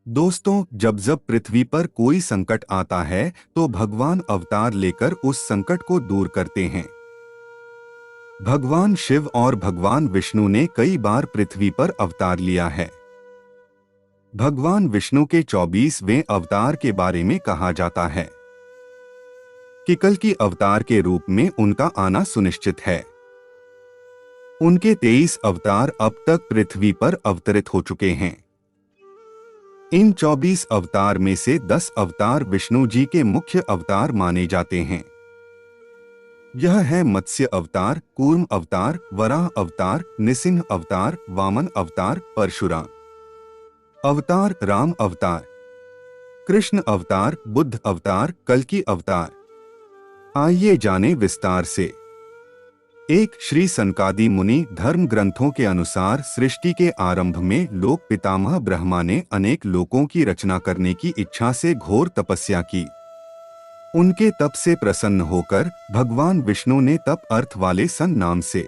दोस्तों, जब जब पृथ्वी पर कोई संकट आता है तो भगवान अवतार लेकर उस संकट को दूर करते हैं। भगवान शिव और भगवान विष्णु ने कई बार पृथ्वी पर अवतार लिया है। भगवान विष्णु के 24वें अवतार के बारे में कहा जाता है कि कल्कि अवतार के रूप में उनका आना सुनिश्चित है। उनके 23 अवतार अब तक पृथ्वी पर अवतरित हो चुके हैं। इन 24 अवतार में से 10 अवतार विष्णु जी के मुख्य अवतार माने जाते हैं। यह है मत्स्य अवतार, कूर्म अवतार, वराह अवतार, निसिंह अवतार, वामन अवतार, परशुराम अवतार, राम अवतार, कृष्ण अवतार, बुद्ध अवतार, कल्कि अवतार। आइए जाने विस्तार से। एक श्री सनकादि मुनि धर्म ग्रंथों के अनुसार सृष्टि के आरंभ में लोक पितामह ब्रह्मा ने अनेक लोकों की रचना करने की इच्छा से घोर तपस्या की। उनके तप से प्रसन्न होकर भगवान विष्णु ने तप अर्थ वाले सन नाम से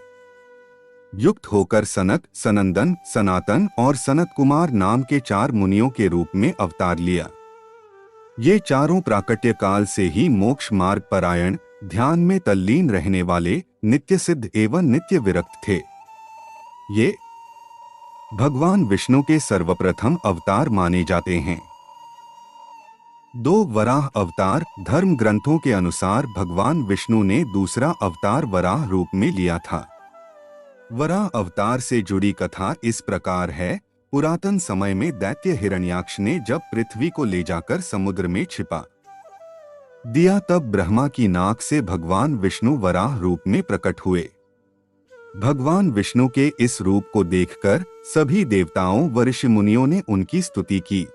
युक्त होकर सनक, सनंदन, सनातन और सनत कुमार नाम के 4 मुनियों के रूप में अवतार लिया। ये चारों प्राकट्य काल से ही मोक्ष मार्ग परायण, ध्यान में तल्लीन रहने वाले, नित्य सिद्ध एवं नित्य विरक्त थे। ये भगवान विष्णु के सर्वप्रथम अवतार माने जाते हैं। 2 वराह अवतार धर्म ग्रंथों के अनुसार भगवान विष्णु ने दूसरा अवतार वराह रूप में लिया था। वराह अवतार से जुड़ी कथा इस प्रकार है। पुरातन समय में दैत्य हिरण्याक्ष ने जब पृथ्वी को ले जाकर समुद्र में छिपा दिया, तब ब्रह्मा की नाक से भगवान विष्णु वराह रूप में प्रकट हुए। भगवान विष्णु के इस रूप को देखकर सभी देवताओं व ऋषि मुनियों ने उनकी स्तुति की।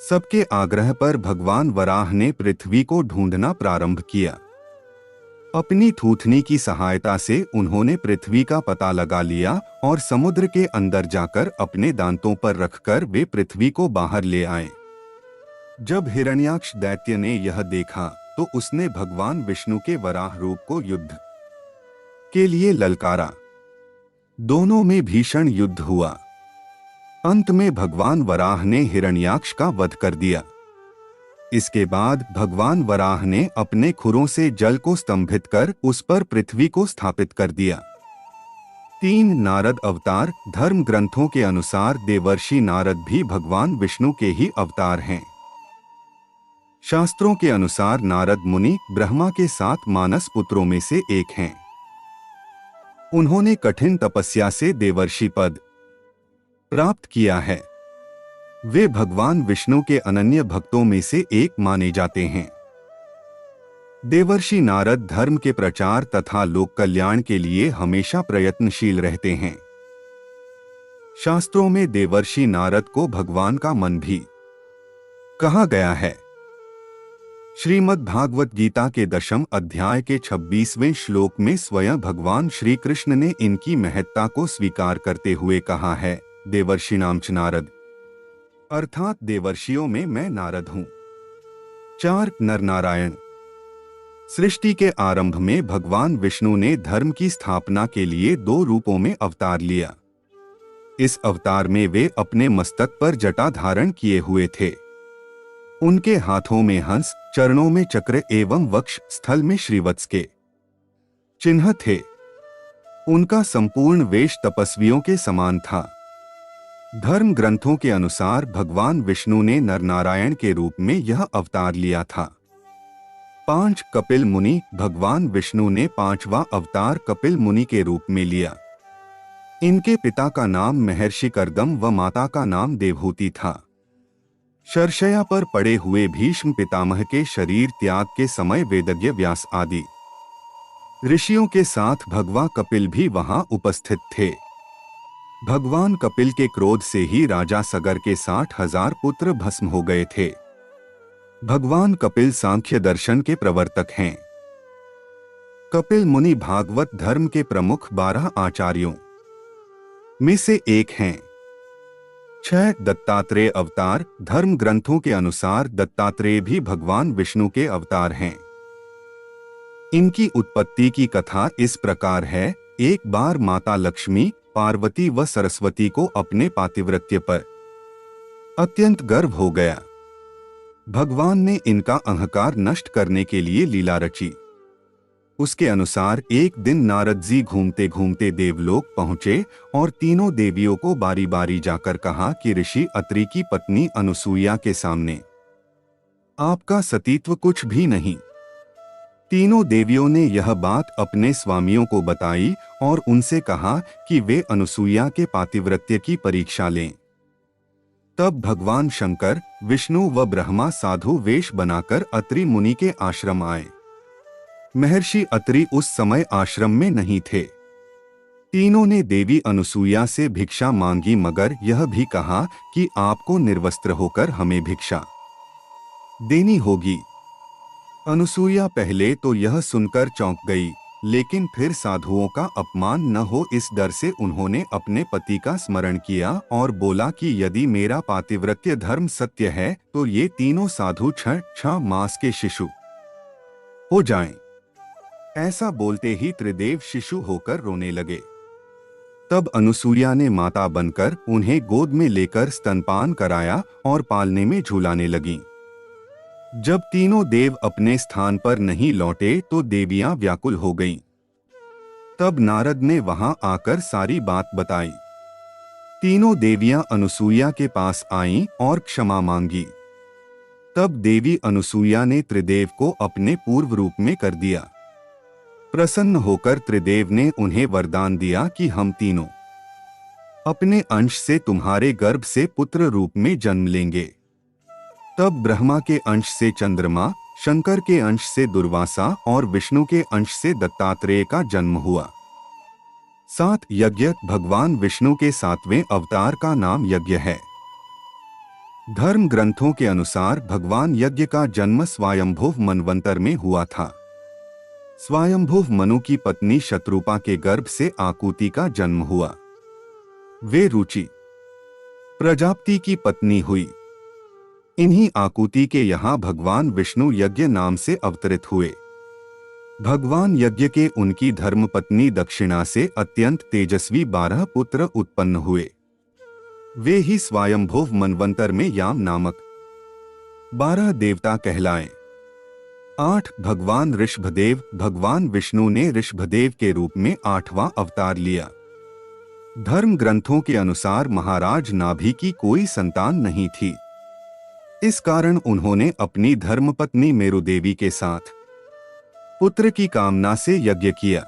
सबके आग्रह पर भगवान वराह ने पृथ्वी को ढूंढना प्रारंभ किया। अपनी थूथनी की सहायता से उन्होंने पृथ्वी का पता लगा लिया और समुद्र के अंदर जाकर अपने दांतों पर रखकर वे पृथ्वी को बाहर ले आए। जब हिरण्याक्ष दैत्य ने यह देखा तो उसने भगवान विष्णु के वराह रूप को युद्ध के लिए ललकारा। दोनों में भीषण युद्ध हुआ। अंत में भगवान वराह ने हिरण्याक्ष का वध कर दिया। इसके बाद भगवान वराह ने अपने खुरों से जल को स्तंभित कर उस पर पृथ्वी को स्थापित कर दिया। 3 नारद अवतार धर्म ग्रंथों के अनुसार देवर्षि नारद भी भगवान विष्णु के ही अवतार हैं। शास्त्रों के अनुसार नारद मुनि ब्रह्मा के 7 मानस पुत्रों में से एक हैं। उन्होंने कठिन तपस्या से देवर्षि पद प्राप्त किया है। वे भगवान विष्णु के अनन्य भक्तों में से एक माने जाते हैं। देवर्षि नारद धर्म के प्रचार तथा लोक कल्याण के लिए हमेशा प्रयत्नशील रहते हैं। शास्त्रों में देवर्षि नारद को भगवान का मन भी कहा गया है। श्रीमद् भागवत गीता के 10वें अध्याय के 26वें श्लोक में स्वयं भगवान श्री कृष्ण ने इनकी महत्ता को स्वीकार करते हुए कहा है, देवर्षिणाम च नारद, अर्थात देवर्षियों में मैं नारद हूं। 4 नरनारायण। सृष्टि के आरंभ में भगवान विष्णु ने धर्म की स्थापना के लिए 2 रूपों में अवतार लिया। इस अवतार में वे अपने मस्तक पर जटा धारण किए हुए थे। उनके हाथों में हंस, चरणों में चक्र एवं वक्ष स्थल में श्रीवत्स के चिन्ह थे। उनका संपूर्ण वेश तपस्वियों के समान था। धर्म ग्रंथों के अनुसार भगवान विष्णु ने नरनारायण के रूप में यह अवतार लिया था। 5 कपिल मुनि भगवान विष्णु ने 5वां अवतार कपिल मुनि के रूप में लिया। इनके पिता का नाम महर्षि कर्दम व माता का नाम देवहूति था। शरशया पर पड़े हुए भीष्म पितामह के शरीर त्याग के समय वेदज्ञ व्यास आदि ऋषियों के साथ भगवान कपिल भी वहां उपस्थित थे। भगवान कपिल के क्रोध से ही राजा सगर के 60,000 पुत्र भस्म हो गए थे। भगवान कपिल सांख्य दर्शन के प्रवर्तक हैं। कपिल मुनि भागवत धर्म के प्रमुख 12 आचार्यों में से एक हैं। 6 दत्तात्रेय अवतार धर्म ग्रंथों के अनुसार दत्तात्रेय भी भगवान विष्णु के अवतार हैं। इनकी उत्पत्ति की कथा इस प्रकार है। एक बार माता लक्ष्मी, पार्वती व सरस्वती को अपने पातिव्रत्य पर अत्यंत गर्व हो गया। भगवान ने इनका अहंकार नष्ट करने के लिए लीला रची। उसके अनुसार एक दिन नारद जी घूमते घूमते देवलोक पहुंचे और तीनों देवियों को बारी बारी जाकर कहा कि ऋषि अत्रि की पत्नी अनुसूया के सामने आपका सतीत्व कुछ भी नहीं। तीनों देवियों ने यह बात अपने स्वामियों को बताई और उनसे कहा कि वे अनुसूया के पातिव्रत्य की परीक्षा लें। तब भगवान शंकर, विष्णु व ब्रह्मा साधु वेश बनाकर अत्रि मुनि के आश्रम आए। महर्षि अत्रि उस समय आश्रम में नहीं थे। तीनों ने देवी अनुसूया से भिक्षा मांगी, मगर यह भी कहा कि आपको निर्वस्त्र होकर हमें भिक्षा देनी होगी। अनुसूया पहले तो यह सुनकर चौंक गई, लेकिन फिर साधुओं का अपमान न हो इस डर से उन्होंने अपने पति का स्मरण किया और बोला कि यदि मेरा पातिव्रत्य धर्म सत्य है तो ये तीनों साधु 6 मास के शिशु हो जाएं। ऐसा बोलते ही त्रिदेव शिशु होकर रोने लगे। तब अनुसूया ने माता बनकर उन्हें गोद में लेकर स्तनपान कराया और पालने में झूलाने लगीं। जब तीनों देव अपने स्थान पर नहीं लौटे तो देवियां व्याकुल हो गईं। तब नारद ने वहां आकर सारी बात बताई। तीनों देवियां अनुसूया के पास आईं और क्षमा मांगी। तब देवी अनुसूया ने त्रिदेव को अपने पूर्व रूप में कर दिया। प्रसन्न होकर त्रिदेव ने उन्हें वरदान दिया कि हम तीनों अपने अंश से तुम्हारे गर्भ से पुत्र रूप में जन्म लेंगे। तब ब्रह्मा के अंश से चंद्रमा, शंकर के अंश से दुर्वासा और विष्णु के अंश से दत्तात्रेय का जन्म हुआ। 7 यज्ञ भगवान विष्णु के 7वें अवतार का नाम यज्ञ है। धर्म ग्रंथों के अनुसार भगवान यज्ञ का जन्म स्वयंभुव मनवंतर में हुआ था। स्वयंभुव मनु की पत्नी शत्रुपा के गर्भ से आकुति का जन्म हुआ। वे रुचि प्रजापति की पत्नी हुई। इन्हीं आकुति के यहाँ भगवान विष्णु यज्ञ नाम से अवतरित हुए। भगवान यज्ञ के उनकी धर्मपत्नी दक्षिणा से अत्यंत तेजस्वी 12 पुत्र उत्पन्न हुए। वे ही स्वयंभुव मनवंतर में याम नामक 12 देवता कहलाए। 8 भगवान ऋषभदेव। भगवान विष्णु ने ऋषभदेव के रूप में 8वां अवतार लिया। धर्म ग्रंथों के अनुसार महाराज नाभि की कोई संतान नहीं थी। इस कारण उन्होंने अपनी धर्मपत्नी मेरु देवी के साथ पुत्र की कामना से यज्ञ किया।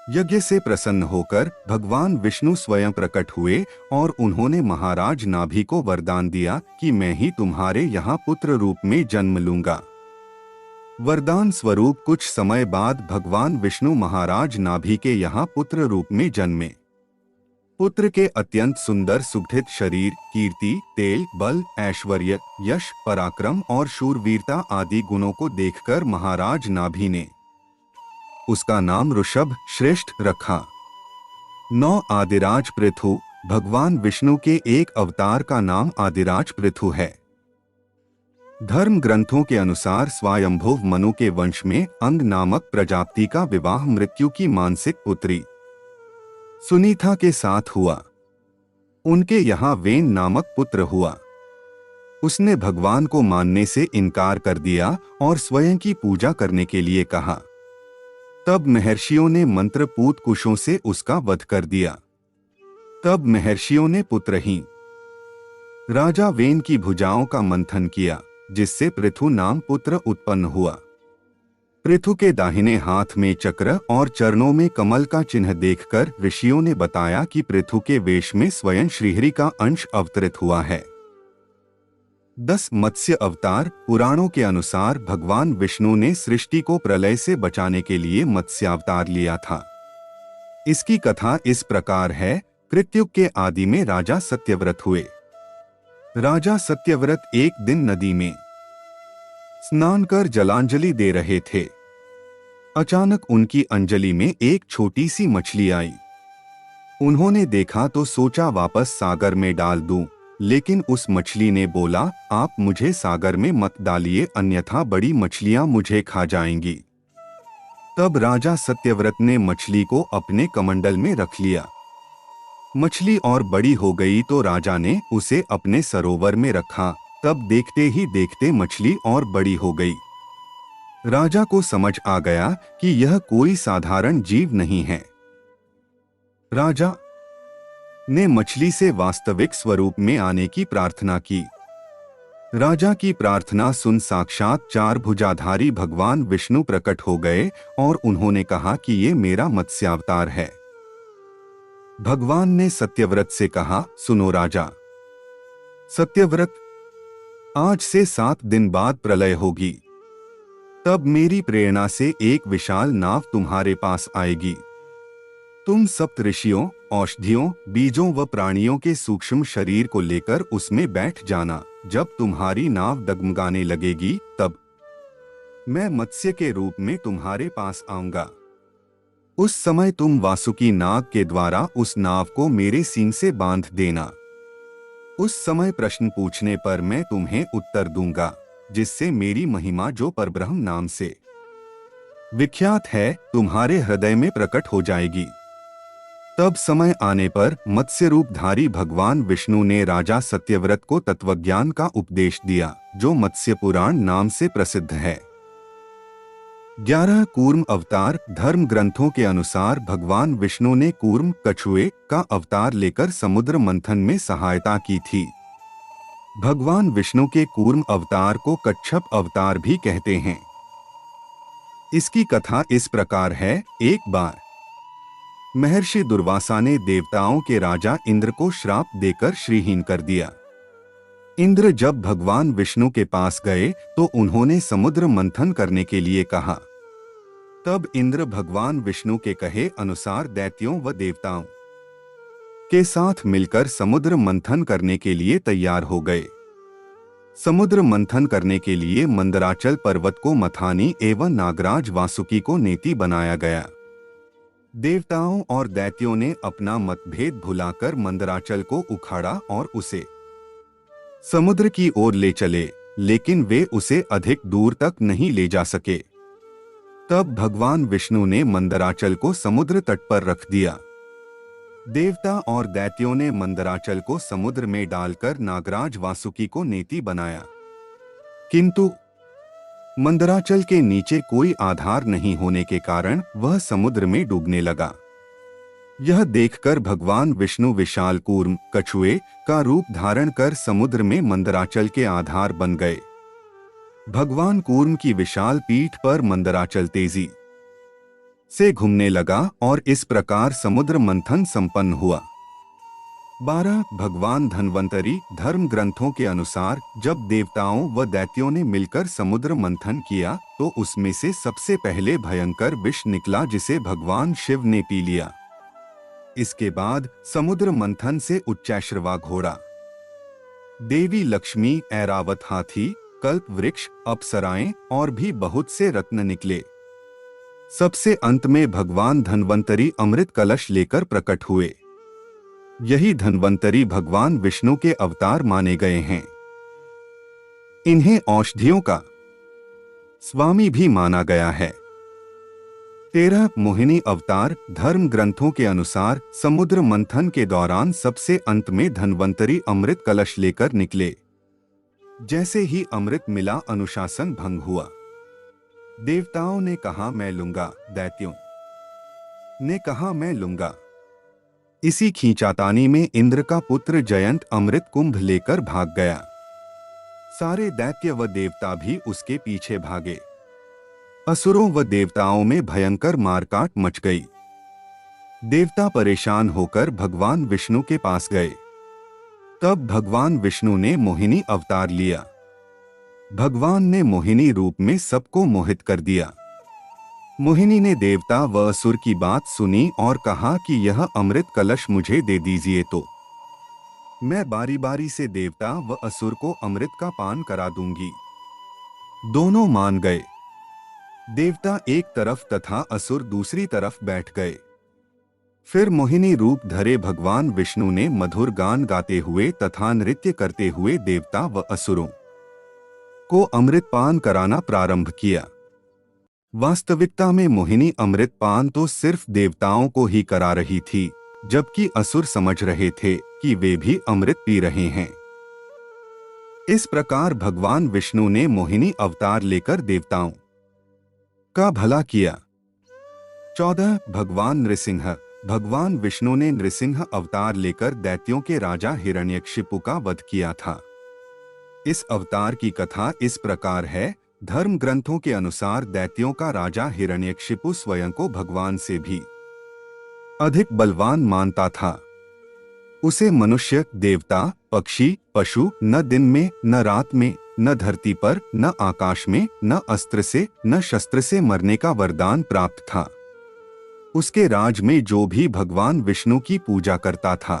यज्ञ से प्रसन्न होकर भगवान विष्णु स्वयं प्रकट हुए और उन्होंने महाराज नाभि को वरदान दिया कि मैं ही तुम्हारे यहाँ पुत्र रूप में जन्म लूंगा। वरदान स्वरूप कुछ समय बाद भगवान विष्णु महाराज नाभि के यहाँ पुत्र रूप में जन्मे। पुत्र के अत्यंत सुंदर सुगठित शरीर, कीर्ति, तेल, बल, ऐश्वर्य, यश, पराक्रम और शूरवीरता आदि गुणों को देखकर महाराज नाभि ने उसका नाम ऋषभ श्रेष्ठ रखा। 9 आदिराज पृथु। भगवान विष्णु के एक अवतार का नाम आदिराज पृथु है। धर्म ग्रंथों के अनुसार स्वयंभुव मनु के वंश में अंग नामक प्रजापति का विवाह मृत्यु की मानसिक पुत्री सुनीता के साथ हुआ। उनके यहाँ वेन नामक पुत्र हुआ। उसने भगवान को मानने से इनकार कर दिया और स्वयं की पूजा करने के लिए कहा। तब महर्षियों ने मंत्रपूत कुशों से उसका वध कर दिया। तब महर्षियों ने पुत्रहीन राजा वेन की भुजाओं का मंथन किया, जिससे पृथु नाम पुत्र उत्पन्न हुआ। पृथु के दाहिने हाथ में चक्र और चरणों में कमल का चिन्ह देखकर ऋषियों ने बताया कि पृथु के वेश में स्वयं श्रीहरि का अंश अवतरित हुआ है। 10 मत्स्य अवतार। पुराणों के अनुसार भगवान विष्णु ने सृष्टि को प्रलय से बचाने के लिए मत्स्यावतार लिया था। इसकी कथा इस प्रकार है। कृतयुग के आदि में राजा सत्यव्रत हुए। राजा सत्यव्रत एक दिन नदी में स्नान कर जलांजलि दे रहे थे। अचानक उनकी अंजलि में एक छोटी सी मछली आई। उन्होंने देखा तो सोचा वापस सागर में डाल दूं, लेकिन उस मछली ने बोला, आप मुझे सागर में मत डालिए, अन्यथा बड़ी मछलियां मुझे खा जाएंगी। तब राजा सत्यव्रत ने मछली को अपने कमंडल में रख लिया। मछली और बड़ी हो गई तो राजा ने उसे अपने सरोवर में रखा। तब देखते ही देखते मछली और बड़ी हो गई। राजा को समझ आ गया कि यह कोई साधारण जीव नहीं है। राजा ने मछली से वास्तविक स्वरूप में आने की प्रार्थना की। राजा की प्रार्थना सुन साक्षात चार भुजाधारी भगवान विष्णु प्रकट हो गए और उन्होंने कहा कि ये मेरा मत्स्यावतार है। भगवान ने सत्यव्रत से कहा, सुनो राजा सत्यव्रत, आज से 7 दिन बाद प्रलय होगी। तब मेरी प्रेरणा से एक विशाल नाव तुम्हारे पास आएगी। तुम सप्तऋषियों, औषधियों, बीजों व प्राणियों के सूक्ष्म शरीर को लेकर उसमें बैठ जाना। जब तुम्हारी नाव डगमगाने लगेगी तब मैं मत्स्य के रूप में तुम्हारे पास आऊंगा। उस समय तुम वासुकी नाग के द्वारा उस नाव को मेरे सींग से बांध देना। उस समय प्रश्न पूछने पर मैं तुम्हें उत्तर दूंगा, जिससे मेरी महिमा जो परब्रह्म नाम से विख्यात है तुम्हारे हृदय में प्रकट हो जाएगी। तब समय आने पर मत्स्य रूपधारी भगवान विष्णु ने राजा सत्यव्रत को तत्वज्ञान का उपदेश दिया, जो मत्स्य पुराण नाम से प्रसिद्ध है। 11 कूर्म अवतार। धर्म ग्रंथों के अनुसार भगवान विष्णु ने कूर्म कछुए का अवतार लेकर समुद्र मंथन में सहायता की थी। भगवान विष्णु के कूर्म अवतार को कच्छप अवतार भी कहते हैं। इसकी कथा इस प्रकार है। एक बार महर्षि दुर्वासा ने देवताओं के राजा इंद्र को श्राप देकर श्रीहीन कर दिया। इंद्र जब भगवान विष्णु के पास गए तो उन्होंने समुद्र मंथन करने के लिए कहा। तब इंद्र भगवान विष्णु के कहे अनुसार दैत्यों व देवताओं के साथ मिलकर समुद्र मंथन करने के लिए तैयार हो गए। समुद्र मंथन करने के लिए मंदराचल पर्वत को मथानी एवं नागराज वासुकी को नेति बनाया गया। देवताओं और दैत्यों ने अपना मतभेद भुलाकर मंदराचल को उखाड़ा और उसे समुद्र की ओर ले चले, लेकिन वे उसे अधिक दूर तक नहीं ले जा सके। तब भगवान विष्णु ने मंदराचल को समुद्र तट पर रख दिया। देवता और दैत्यों ने मंदराचल को समुद्र में डालकर नागराज वासुकी को नेति बनाया, किंतु मंदराचल के नीचे कोई आधार नहीं होने के कारण वह समुद्र में डूबने लगा। यह देखकर भगवान विष्णु विशाल कूर्म कछुए का रूप धारण कर समुद्र में मंदराचल के आधार बन गए। भगवान कूर्म की विशाल पीठ पर मंदराचल तेजी से घूमने लगा और इस प्रकार समुद्र मंथन संपन्न हुआ। 12 भगवान धन्वंतरी। धर्म ग्रंथों के अनुसार जब देवताओं व दैत्यों ने मिलकर समुद्र मंथन किया तो उसमें से सबसे पहले भयंकर विष निकला, जिसे भगवान शिव ने पी लिया। इसके बाद समुद्र मंथन से उच्चैश्रवा घोड़ा, देवी लक्ष्मी, ऐरावत हाथी, कल्प वृक्ष, अप्सराएं और भी बहुत से रत्न निकले। सबसे अंत में भगवान धन्वंतरी अमृत कलश लेकर प्रकट हुए। यही धन्वंतरी भगवान विष्णु के अवतार माने गए हैं। इन्हें औषधियों का स्वामी भी माना गया है। 13 मोहिनी अवतार। धर्म ग्रंथों के अनुसार समुद्र मंथन के दौरान सबसे अंत में धन्वंतरी अमृत कलश लेकर निकले। जैसे ही अमृत मिला अनुशासन भंग हुआ। देवताओं ने कहा मैं लूंगा, दैत्यों ने कहा मैं लूंगा। इसी खींचातानी में इंद्र का पुत्र जयंत अमृत कुंभ लेकर भाग गया। सारे दैत्य व देवता भी उसके पीछे भागे। असुरों व देवताओं में भयंकर मारकाट मच गई। देवता परेशान होकर भगवान विष्णु के पास गए। तब भगवान विष्णु ने मोहिनी अवतार लिया। भगवान ने मोहिनी रूप में सबको मोहित कर दिया। मोहिनी ने देवता व असुर की बात सुनी और कहा कि यह अमृत कलश मुझे दे दीजिए तो मैं बारी बारी से देवता व असुर को अमृत का पान करा दूंगी। दोनों मान गए। देवता एक तरफ तथा असुर दूसरी तरफ बैठ गए। फिर मोहिनी रूप धरे भगवान विष्णु ने मधुर गान गाते हुए तथा नृत्य करते हुए देवता व असुरों को अमृत पान कराना प्रारंभ किया। वास्तविकता में मोहिनी अमृत पान तो सिर्फ देवताओं को ही करा रही थी। जबकि असुर समझ रहे थे कि वे भी अमृत पी रहे हैं। इस प्रकार भगवान विष्णु ने मोहिनी अवतार लेकर देवताओं का भला किया। 14 भगवान नृसिंह। भगवान विष्णु ने नृसिंह अवतार लेकर दैत्यों के राजा हिरण्यकशिपु का वध किया था। इस अवतार की कथा इस प्रकार है। धर्म ग्रंथों के अनुसार दैत्यों का राजा हिरण्यकशिपु स्वयं को भगवान से भी अधिक बलवान मानता था। उसे मनुष्य, देवता, पक्षी, पशु न दिन में न रात में, न धरती पर, न आकाश में, न अस्त्र से न शस्त्र से मरने का वरदान प्राप्त था। उसके राज में जो भी भगवान विष्णु की पूजा करता था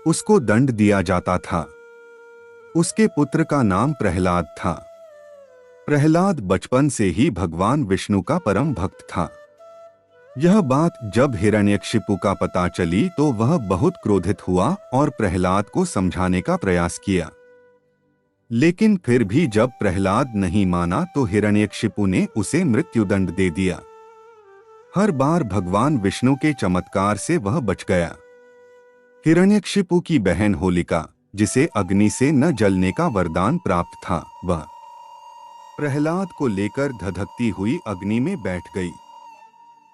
उसको दंड दिया जाता था। उसके पुत्र का नाम प्रहलाद था। प्रहलाद बचपन से ही भगवान विष्णु का परम भक्त था। यह बात जब हिरण्यकशिपु का पता चली तो वह बहुत क्रोधित हुआ और प्रहलाद को समझाने का प्रयास किया। लेकिन फिर भी जब प्रहलाद नहीं माना तो हिरण्यकशिपु ने उसे मृत्युदंड दे दिया। हर बार भगवान विष्णु के चमत्कार से वह बच गया। हिरण्यकशिपु की बहन होलिका, जिसे अग्नि से न जलने का वरदान प्राप्त था, वह प्रहलाद को लेकर धधकती हुई अग्नि में बैठ गई।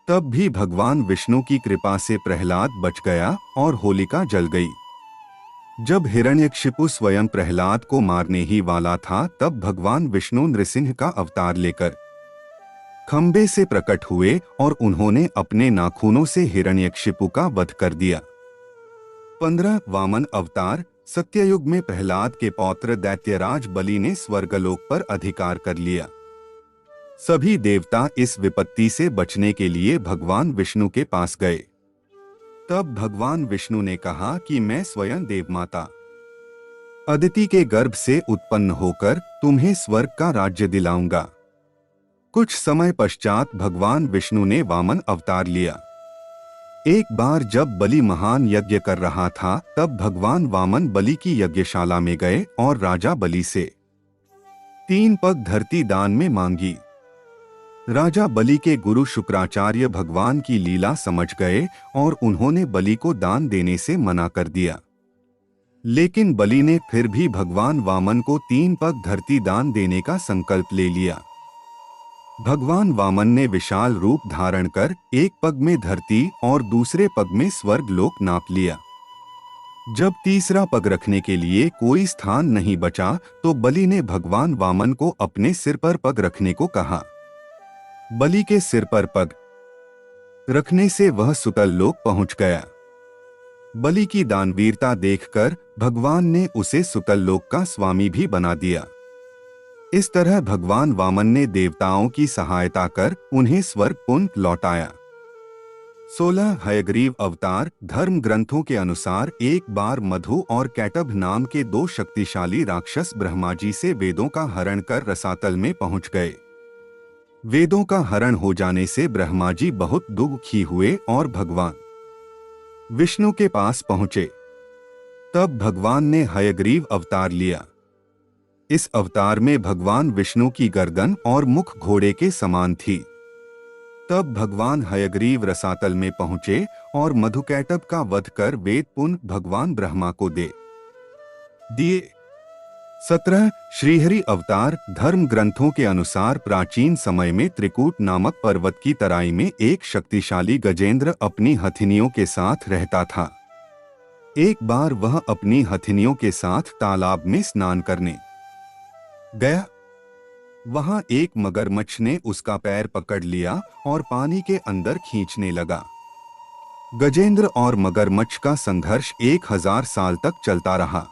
तब भी भगवान विष्णु की कृपा से प्रहलाद बच गया और होलिका जल गई। जब हिरण्यकशिपु स्वयं प्रहलाद को मारने ही वाला था तब भगवान विष्णु नृसिंह का अवतार लेकर खंबे से प्रकट हुए और उन्होंने अपने नाखूनों से हिरण्यकशिपु का वध कर दिया। 15 वामन अवतार। सत्ययुग में प्रहलाद के पौत्र दैत्यराज बलि ने स्वर्गलोक पर अधिकार कर लिया। सभी देवता इस विपत्ति से बचने के लिए भगवान विष्णु के पास गए। तब भगवान विष्णु ने कहा कि मैं स्वयं देवमाता अदिति के गर्भ से उत्पन्न होकर तुम्हें स्वर्ग का राज्य दिलाऊंगा। कुछ समय पश्चात भगवान विष्णु ने वामन अवतार लिया। एक बार जब बलि महान यज्ञ कर रहा था तब भगवान वामन बलि की यज्ञशाला में गए और राजा बलि से 3 पग धरती दान में मांगी। राजा बलि के गुरु शुक्राचार्य भगवान की लीला समझ गए और उन्होंने बलि को दान देने से मना कर दिया। लेकिन बलि ने फिर भी भगवान वामन को 3 पग धरती दान देने का संकल्प ले लिया। भगवान वामन ने विशाल रूप धारण कर एक पग में धरती और दूसरे पग में स्वर्ग लोक नाप लिया। जब तीसरा पग रखने के लिए कोई स्थान नहीं बचा तो बलि ने भगवान वामन को अपने सिर पर पग रखने को कहा। बलि के सिर पर पग रखने से वह सुतल लोक पहुंच गया। बलि की दानवीरता देखकर भगवान ने उसे सुतल लोक का स्वामी भी बना दिया। इस तरह भगवान वामन ने देवताओं की सहायता कर उन्हें स्वर्ग पुनः लौटाया। 16 हयग्रीव अवतार। धर्म ग्रंथों के अनुसार एक बार मधु और कैटभ नाम के 2 शक्तिशाली राक्षस ब्रह्मा जी से वेदों का हरण कर रसातल में पहुंच गए। वेदों का हरण हो जाने से ब्रह्मा जी बहुत दुखी हुए और भगवान विष्णु के पास पहुंचे। तब भगवान ने हयग्रीव अवतार लिया। इस अवतार में भगवान विष्णु की गर्दन और मुख घोड़े के समान थी। तब भगवान हयग्रीव रसातल में पहुंचे और मधुकैटभ का वध कर वेद पुनः भगवान ब्रह्मा को दे दिए। 17 श्रीहरि अवतार। धर्म ग्रंथों के अनुसार प्राचीन समय में त्रिकूट नामक पर्वत की तराई में एक शक्तिशाली गजेंद्र अपनी हथिनियों के साथ रहता था। एक बार वह अपनी हथिनियों के साथ तालाब में स्नान करने गया। वहां एक मगरमच्छ ने उसका पैर पकड़ लिया और पानी के अंदर खींचने लगा। गजेंद्र और मगरमच्छ का संघर्ष 1000 साल तक चलता रहा।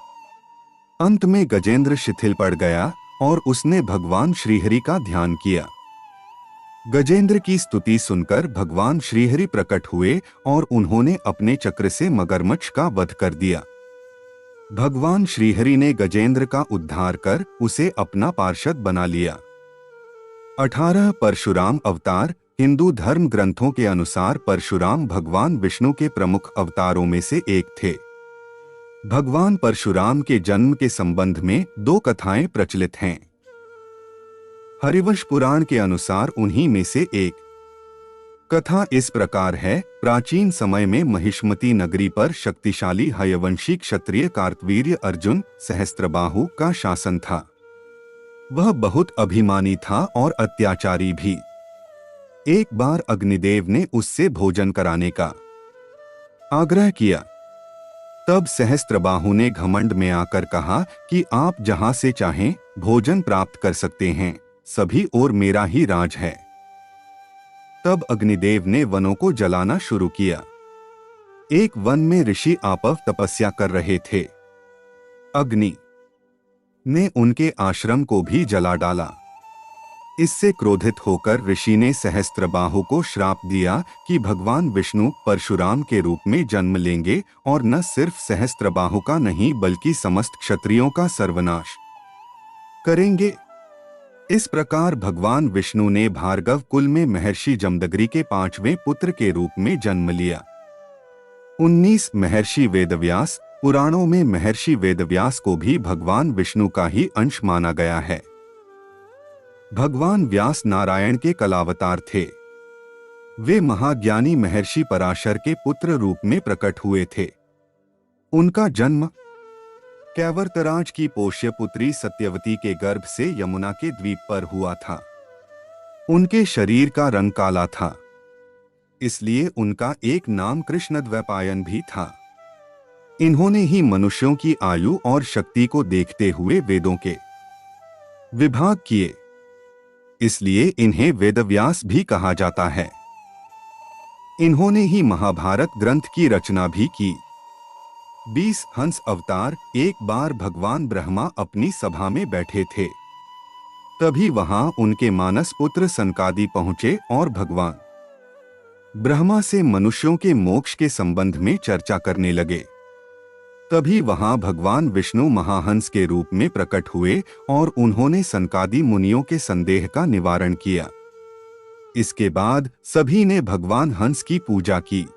अंत में गजेंद्र शिथिल पड़ गया और उसने भगवान श्रीहरि का ध्यान किया। गजेंद्र की स्तुति सुनकर भगवान श्रीहरि प्रकट हुए और उन्होंने अपने चक्र से मगरमच्छ का वध कर दिया। भगवान श्रीहरि ने गजेंद्र का उद्धार कर उसे अपना पार्षद बना लिया। 18 परशुराम अवतार। हिंदू धर्म ग्रंथों के अनुसार परशुराम भगवान विष्णु के प्रमुख अवतारों में से एक थे। भगवान परशुराम के जन्म के संबंध में 2 कथाएं प्रचलित हैं। हरिवंश पुराण के अनुसार उन्हीं में से एक कथा इस प्रकार है। प्राचीन समय में महिष्मती नगरी पर शक्तिशाली हयवंशी क्षत्रिय कार्तवीर्य अर्जुन सहस्त्रबाहु का शासन था। वह बहुत अभिमानी था और अत्याचारी भी। एक बार अग्निदेव ने उससे भोजन कराने का आग्रह किया। तब सहस्त्रबाहु ने घमंड में आकर कहा कि आप जहां से चाहें भोजन प्राप्त कर सकते हैं, सभी और मेरा ही राज है। तब अग्निदेव ने वनों को जलाना शुरू किया। एक वन में ऋषि आपव तपस्या कर रहे थे। अग्नि ने उनके आश्रम को भी जला डाला। इससे क्रोधित होकर ऋषि ने सहस्त्रबाहु को श्राप दिया कि भगवान विष्णु परशुराम के रूप में जन्म लेंगे और न सिर्फ सहस्त्रबाहु का नहीं बल्कि समस्त क्षत्रियों का सर्वनाश करेंगे। इस प्रकार भगवान विष्णु ने भार्गव कुल में महर्षि जमदग्नि के 5वें पुत्र के रूप में जन्म लिया। 19 महर्षि वेदव्यास। पुराणों में महर्षि वेदव्यास को भी भगवान विष्णु का ही अंश माना गया है। भगवान व्यास नारायण के कलावतार थे। वे महाज्ञानी महर्षि पराशर के पुत्र रूप में प्रकट हुए थे। उनका जन्म कैवर्तराज की पोष्य पुत्री सत्यवती के गर्भ से यमुना के द्वीप पर हुआ था। उनके शरीर का रंग काला था, इसलिए उनका एक नाम कृष्णद्वैपायन भी था। इन्होंने ही मनुष्यों की आयु और शक्ति को देखते हुए वेदों के विभाग किए, इसलिए इन्हें वेदव्यास भी कहा जाता है। इन्होंने ही महाभारत ग्रंथ की रचना भी की। 20 हंस अवतार। एक बार भगवान ब्रह्मा अपनी सभा में बैठे थे। तभी वहां उनके मानस पुत्र सनकादि पहुंचे और भगवान ब्रह्मा से मनुष्यों के मोक्ष के संबंध में चर्चा करने लगे। तभी वहां भगवान विष्णु महाहंस के रूप में प्रकट हुए और उन्होंने सनकादि मुनियों के संदेह का निवारण किया। इसके बाद सभी ने भगवान हंस की पूजा की।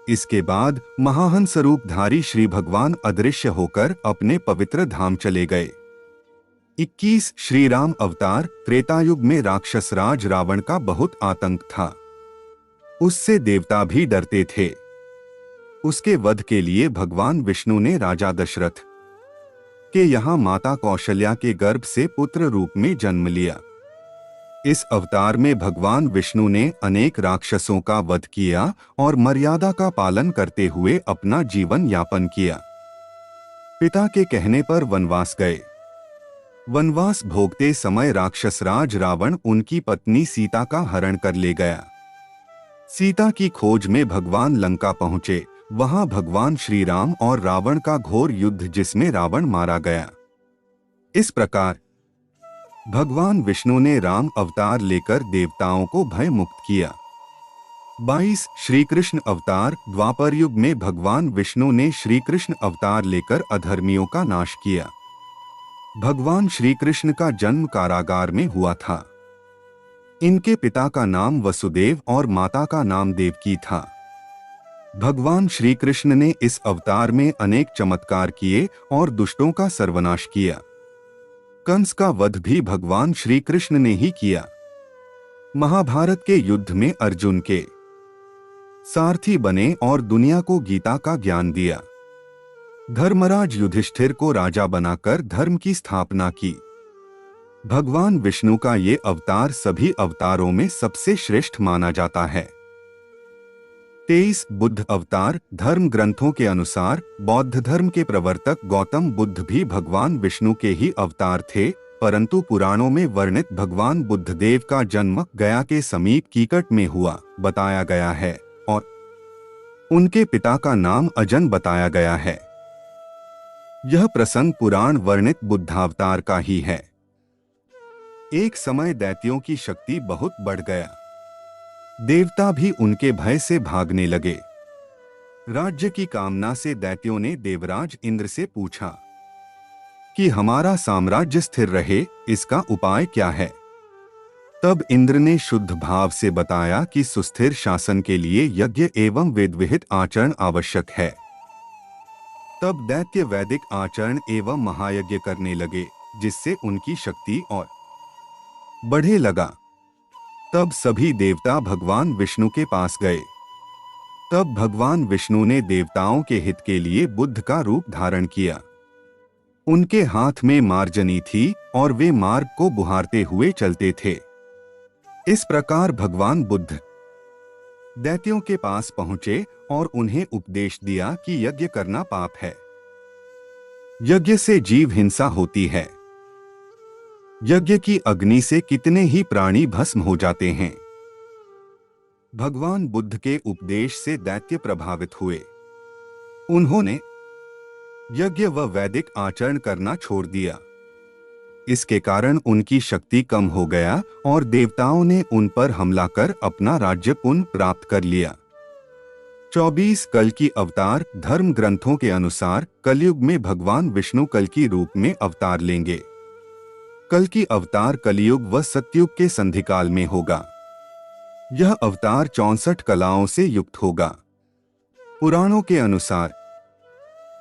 इसके बाद महाहंस रूपधारी श्री भगवान अदृश्य होकर अपने पवित्र धाम चले गए। 21 श्री राम अवतार। त्रेतायुग में राक्षस राज रावण का बहुत आतंक था। उससे देवता भी डरते थे। उसके वध के लिए भगवान विष्णु ने राजा दशरथ के यहाँ माता कौशल्या के गर्भ से पुत्र रूप में जन्म लिया। इस अवतार में भगवान विष्णु ने अनेक राक्षसों का वध किया और मर्यादा का पालन करते हुए अपना जीवन यापन किया। पिता के कहने पर वनवास गए। वनवास भोगते समय राक्षस राज रावण उनकी पत्नी सीता का हरण कर ले गया। सीता की खोज में भगवान लंका पहुंचे। वहां भगवान श्री राम और रावण का घोर युद्ध जिसमें रावण मारा गया। इस प्रकार भगवान विष्णु ने राम अवतार लेकर देवताओं को भय मुक्त किया। 22 श्री कृष्ण अवतार। द्वापर युग में भगवान विष्णु ने श्री कृष्ण अवतार लेकर अधर्मियों का नाश किया। भगवान श्री कृष्ण का जन्म कारागार में हुआ था। इनके पिता का नाम वसुदेव और माता का नाम देवकी था। भगवान श्री कृष्ण ने इस अवतार में अनेक चमत्कार किए और दुष्टों का सर्वनाश किया। कंस का वध भी भगवान श्री कृष्ण ने ही किया। महाभारत के युद्ध में अर्जुन के सारथी बने और दुनिया को गीता का ज्ञान दिया। धर्मराज युधिष्ठिर को राजा बनाकर धर्म की स्थापना की। भगवान विष्णु का ये अवतार सभी अवतारों में सबसे श्रेष्ठ माना जाता है। 23 बुद्ध अवतार। धर्म ग्रंथों के अनुसार बौद्ध धर्म के प्रवर्तक गौतम बुद्ध भी भगवान विष्णु के ही अवतार थे, परंतु पुराणों में वर्णित भगवान बुद्ध देव का जन्म गया के समीप कीकट में हुआ बताया गया है और उनके पिता का नाम अजन बताया गया है। यह प्रसंग पुराण वर्णित बुद्धावतार का ही है। एक समय दैत्यों की शक्ति बहुत बढ़ गया। देवता भी उनके भय से भागने लगे। राज्य की कामना से दैत्यों ने देवराज इंद्र से पूछा कि हमारा साम्राज्य स्थिर रहे, इसका उपाय क्या है। तब इंद्र ने शुद्ध भाव से बताया कि सुस्थिर शासन के लिए यज्ञ एवं वेदविहित आचरण आवश्यक है। तब दैत्य वैदिक आचरण एवं महायज्ञ करने लगे, जिससे उनकी शक्ति और बढ़े लगा। तब सभी देवता भगवान विष्णु के पास गए। तब भगवान विष्णु ने देवताओं के हित के लिए बुद्ध का रूप धारण किया। उनके हाथ में मार्जनी थी और वे मार्ग को बुहारते हुए चलते थे। इस प्रकार भगवान बुद्ध दैत्यों के पास पहुंचे और उन्हें उपदेश दिया कि यज्ञ करना पाप है। यज्ञ से जीव हिंसा होती है। यज्ञ की अग्नि से कितने ही प्राणी भस्म हो जाते हैं। भगवान बुद्ध के उपदेश से दैत्य प्रभावित हुए। उन्होंने यज्ञ व वैदिक आचरण करना छोड़ दिया। इसके कारण उनकी शक्ति कम हो गया और देवताओं ने उन पर हमला कर अपना राज्य पुनः प्राप्त कर लिया। 24 कल की अवतार। धर्म ग्रंथों के अनुसार कलयुग में भगवान विष्णु कल की रूप में अवतार लेंगे। कल की अवतार कलयुग व सतयुग के संधिकाल में होगा। यह अवतार 64 कलाओं से युक्त होगा। पुराणों के अनुसार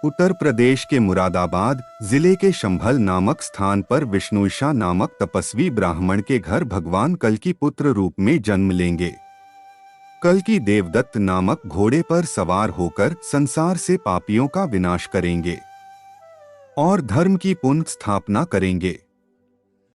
उत्तर प्रदेश के मुरादाबाद जिले के शंभल नामक स्थान पर विष्णुईशा नामक तपस्वी ब्राह्मण के घर भगवान कल की पुत्र रूप में जन्म लेंगे। कल की देवदत्त नामक घोड़े पर सवार होकर संसार से पापियों का विनाश करेंगे और धर्म की पुनः स्थापना करेंगे।